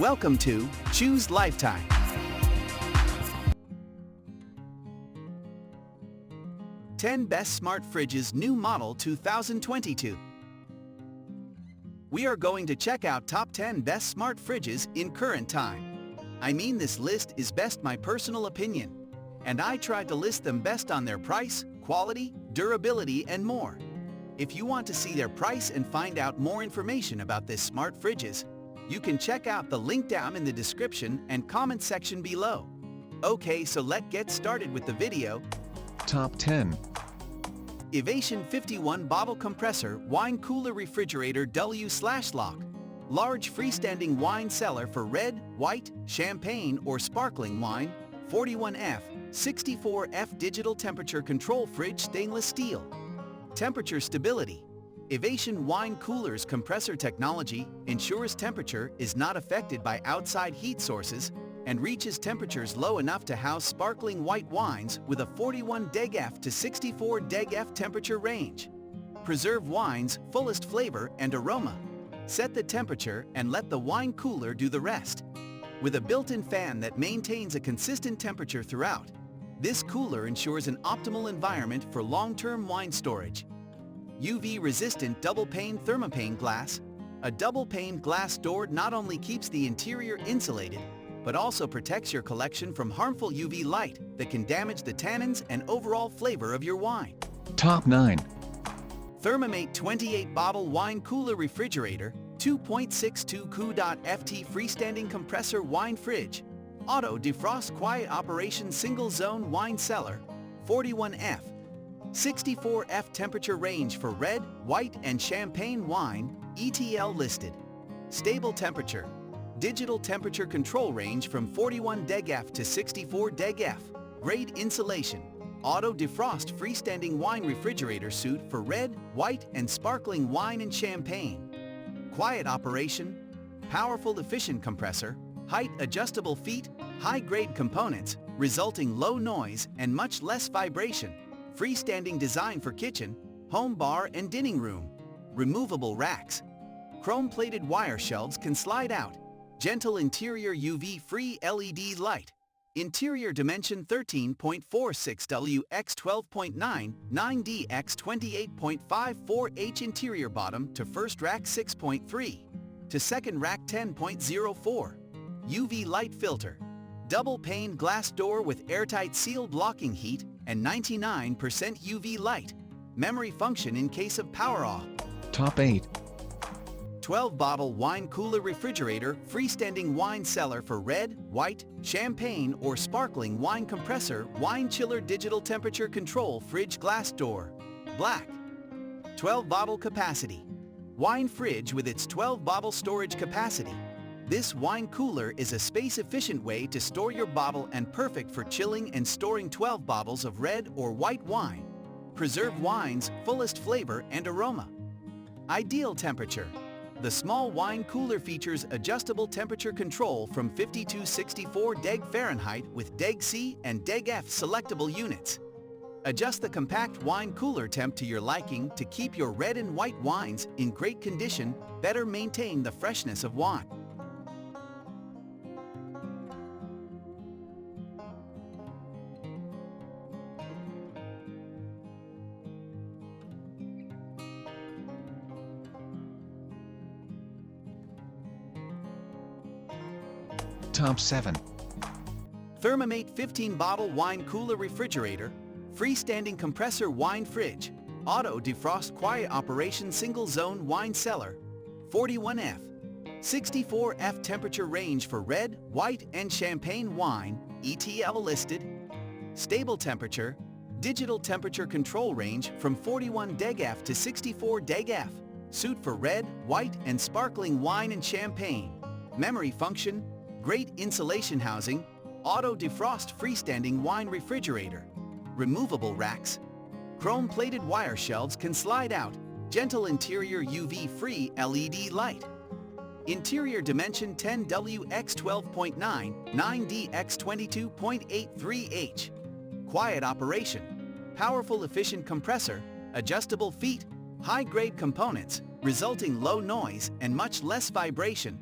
Welcome to Choose Lifetime. Ten Best Smart Fridges New Model 2022. We are going to check out top 10 best smart fridges in current time. I mean, this list is best my personal opinion, and I tried to list them best on their price, quality, durability, and more. If you want to see their price and find out more information about this smart fridges, you can check out the link down in the description and comment section below. Okay, so let's get started with the video. Top 10. Evasion 51 Bottle Compressor Wine Cooler Refrigerator W/Lock. Large freestanding wine cellar for red, white, champagne, or sparkling wine. 41F, 64F Digital Temperature Control Fridge Stainless Steel. Temperature stability. Evasion Wine Cooler's compressor technology ensures temperature is not affected by outside heat sources and reaches temperatures low enough to house sparkling white wines with a 41 degF to 64 degF temperature range. Preserve wine's fullest flavor and aroma. Set the temperature and let the wine cooler do the rest. With a built-in fan that maintains a consistent temperature throughout, this cooler ensures an optimal environment for long-term wine storage. UV-resistant double-pane thermopane glass. A double-pane glass door not only keeps the interior insulated, but also protects your collection from harmful UV light that can damage the tannins and overall flavor of your wine. Top 9. Thermomate 28 Bottle Wine Cooler Refrigerator 2.62 Q.FT Freestanding Compressor Wine Fridge. Auto Defrost Quiet Operation Single Zone Wine Cellar. 41F. 64F Temperature Range for red, white, and champagne wine, ETL listed. Stable temperature. Digital temperature control range from 41 degF to 64 degF. Great insulation. Auto defrost freestanding wine refrigerator suit for red, white, and sparkling wine and champagne. Quiet operation. Powerful efficient compressor. Height adjustable feet. High-grade components, resulting low noise and much less vibration. Freestanding design for kitchen, home bar, and dining room. Removable racks. Chrome-plated wire shelves can slide out. Gentle interior UV-free LED light. Interior dimension 13.46W x 12.9, 9D x 28.54H. Interior bottom to first rack 6.3. To second rack 10.04. UV light filter. Double pane glass door with airtight seal blocking heat and 99% UV light. Memory function in case of power off. Top 8. 12 Bottle Wine Cooler Refrigerator Freestanding Wine Cellar for red, white, champagne, or sparkling wine compressor Wine Chiller Digital Temperature Control Fridge Glass Door. Black. 12 bottle capacity. Wine fridge with its 12 bottle storage capacity. This wine cooler is a space-efficient way to store your bottle and perfect for chilling and storing 12 bottles of red or white wine. Preserve wine's fullest flavor and aroma. Ideal temperature. The small wine cooler features adjustable temperature control from 5264 deg Fahrenheit with deg C and deg F selectable units. Adjust the compact wine cooler temp to your liking to keep your red and white wines in great condition, better maintain the freshness of wine. Top 7. Thermomate 15 Bottle Wine Cooler Refrigerator Freestanding Compressor Wine Fridge. Auto Defrost Quiet Operation Single Zone Wine Cellar. 41F. 64F Temperature Range for red, white, and champagne wine, ETL listed. Stable temperature. Digital temperature control range from 41 degF to 64 degF. Suit for red, white, and sparkling wine and champagne. Memory function. Great insulation housing. Auto defrost freestanding wine refrigerator. Removable racks. Chrome-plated wire shelves can slide out. Gentle interior UV-free LED light. Interior dimension 10W x 12.9, 9D x 22.83H. Quiet operation. Powerful efficient compressor. Adjustable feet. High-grade components, resulting low noise and much less vibration.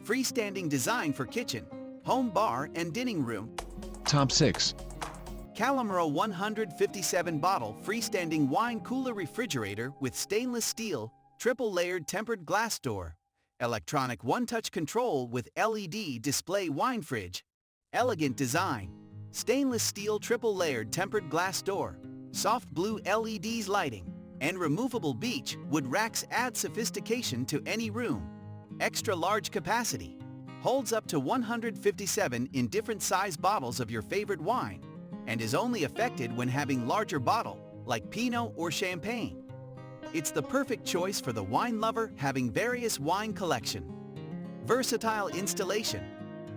freestanding design for kitchen, home bar and dining room. Top 6. Calamaro 157 bottle freestanding wine cooler refrigerator with stainless steel, triple layered tempered glass door. Electronic one-touch control with LED display wine fridge. Elegant design. Stainless steel triple layered tempered glass door. Soft blue LEDs lighting. And removable beech wood racks add sophistication to any room. Extra large capacity. Holds up to 157 in different size bottles of your favorite wine. And is only affected when having larger bottle, like Pinot or Champagne. It's the perfect choice for the wine lover having various wine collection. Versatile installation.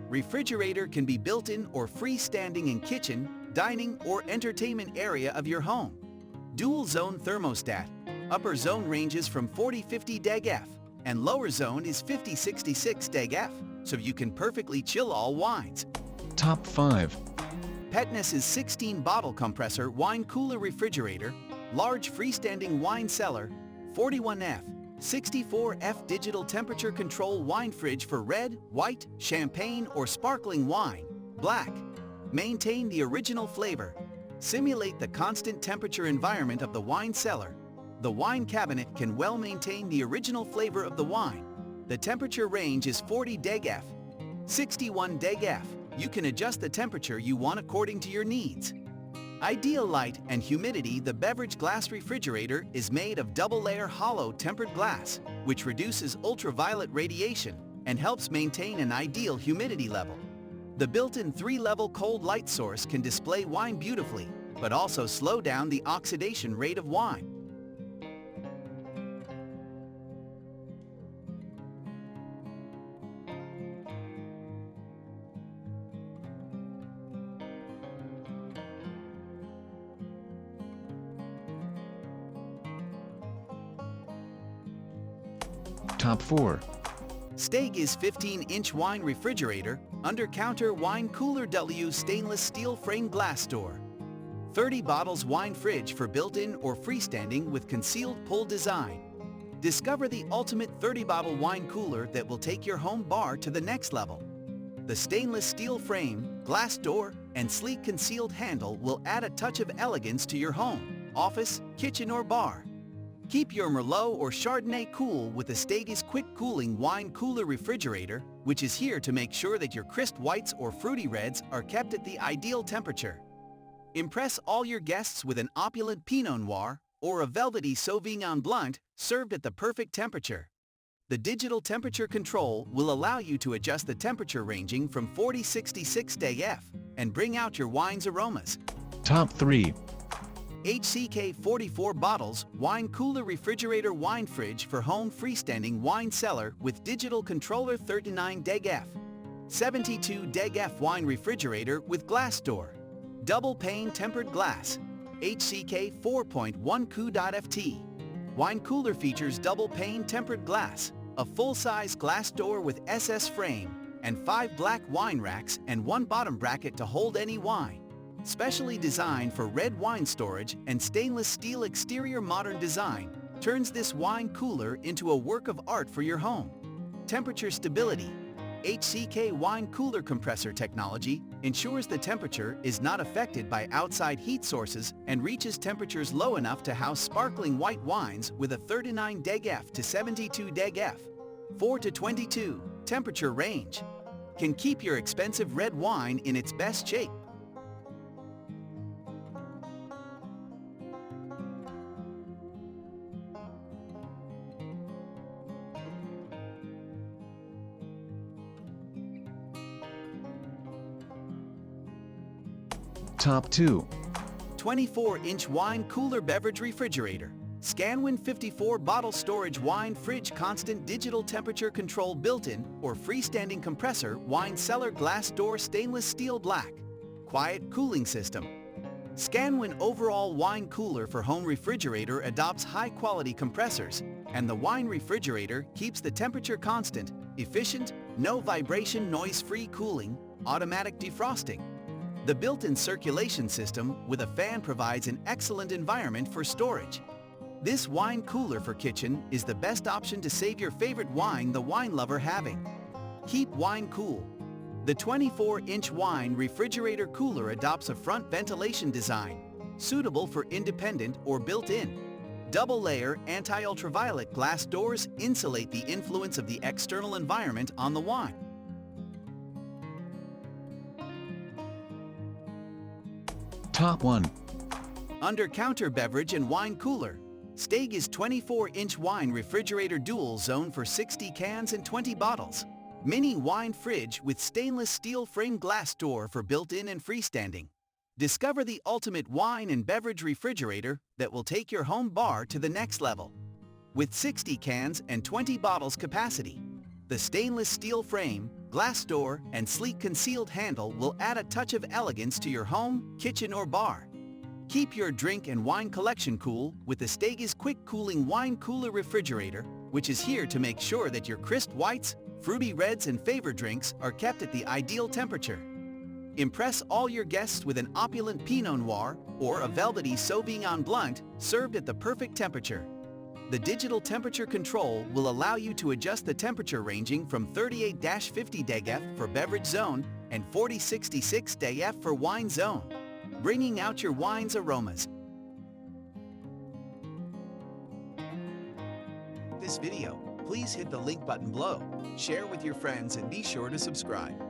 Refrigerator can be built-in or freestanding in kitchen, dining, or entertainment area of your home. Dual zone thermostat. Upper zone ranges from 40-50 deg F, and lower zone is 50-66 deg F, so you can perfectly chill all wines. Top 5. Petness's 16 bottle compressor wine cooler refrigerator, large freestanding wine cellar, 41F, 64F digital temperature control wine fridge for red, white, champagne or sparkling wine, black. Maintain the original flavor. Simulate the constant temperature environment of the wine cellar. The wine cabinet can well maintain the original flavor of the wine. The temperature range is 40 deg F, 61 deg F. You can adjust the temperature you want according to your needs. Ideal light and humidity. The beverage glass refrigerator is made of double-layer hollow tempered glass, which reduces ultraviolet radiation and helps maintain an ideal humidity level. The built-in 3-level cold light source can display wine beautifully, but also slow down the oxidation rate of wine. Top 4. Steg 15-inch wine refrigerator, under-counter wine cooler W stainless steel frame glass door. 30 bottles wine fridge for built-in or freestanding with concealed pull design. Discover the ultimate 30-bottle wine cooler that will take your home bar to the next level. The stainless steel frame, glass door, and sleek concealed handle will add a touch of elegance to your home, office, kitchen, or bar. Keep your Merlot or Chardonnay cool with the Steg quick cooling wine cooler refrigerator, which is here to make sure that your crisp whites or fruity reds are kept at the ideal temperature. Impress all your guests with an opulent Pinot Noir or a velvety Sauvignon Blanc served at the perfect temperature. The digital temperature control will allow you to adjust the temperature ranging from 40-66 deg F and bring out your wine's aromas. Top 3. HCK 44 bottles wine cooler refrigerator wine fridge for home freestanding wine cellar with digital controller 39 deg F. 72 deg F wine refrigerator with glass door. Double pane tempered glass. HCK 4.1 Q.FT. Wine cooler features double pane tempered glass, a full-size glass door with SS frame, and 5 black wine racks and 1 bottom bracket to hold any wine. Specially designed for red wine storage and stainless steel exterior modern design turns this wine cooler into a work of art for your home. Temperature stability. HCK wine cooler compressor technology ensures the temperature is not affected by outside heat sources and reaches temperatures low enough to house sparkling white wines with a 39 deg F to 72 deg F, 4 to 22 temperature range. Can keep your expensive red wine in its best shape. Top 2. 24-inch wine cooler beverage refrigerator. Scanwin 54 bottle storage wine fridge constant digital temperature control built-in or freestanding compressor wine cellar glass door stainless steel black. Quiet cooling system. Scanwin overall wine cooler for home refrigerator adopts high-quality compressors, and the wine refrigerator keeps the temperature constant, efficient, no vibration noise-free cooling, automatic defrosting. The built-in circulation system with a fan provides an excellent environment for storage. This wine cooler for kitchen is the best option to save your favorite wine the wine lover having. Keep wine cool. The 24-inch wine refrigerator cooler adopts a front ventilation design, suitable for independent or built-in. Double-layer anti-ultraviolet glass doors insulate the influence of the external environment on the wine. Top 1. Under-counter beverage and wine cooler. Steig's 24-inch wine refrigerator dual zone for 60 cans and 20 bottles. Mini wine fridge with stainless steel frame glass door for built-in and freestanding. Discover the ultimate wine and beverage refrigerator that will take your home bar to the next level. With 60 cans and 20 bottles capacity, the stainless steel frame, glass door, and sleek concealed handle will add a touch of elegance to your home, kitchen, or bar. Keep your drink and wine collection cool with the Steig's quick cooling wine cooler refrigerator, which is here to make sure that your crisp whites, fruity reds, and favorite drinks are kept at the ideal temperature. Impress all your guests with an opulent Pinot Noir or a velvety Sauvignon Blanc served at the perfect temperature. The digital temperature control will allow you to adjust the temperature ranging from 38-50 degF for beverage zone and 40-66 degF for wine zone, bringing out your wine's aromas. This video, please hit the link button below, share with your friends, and be sure to subscribe.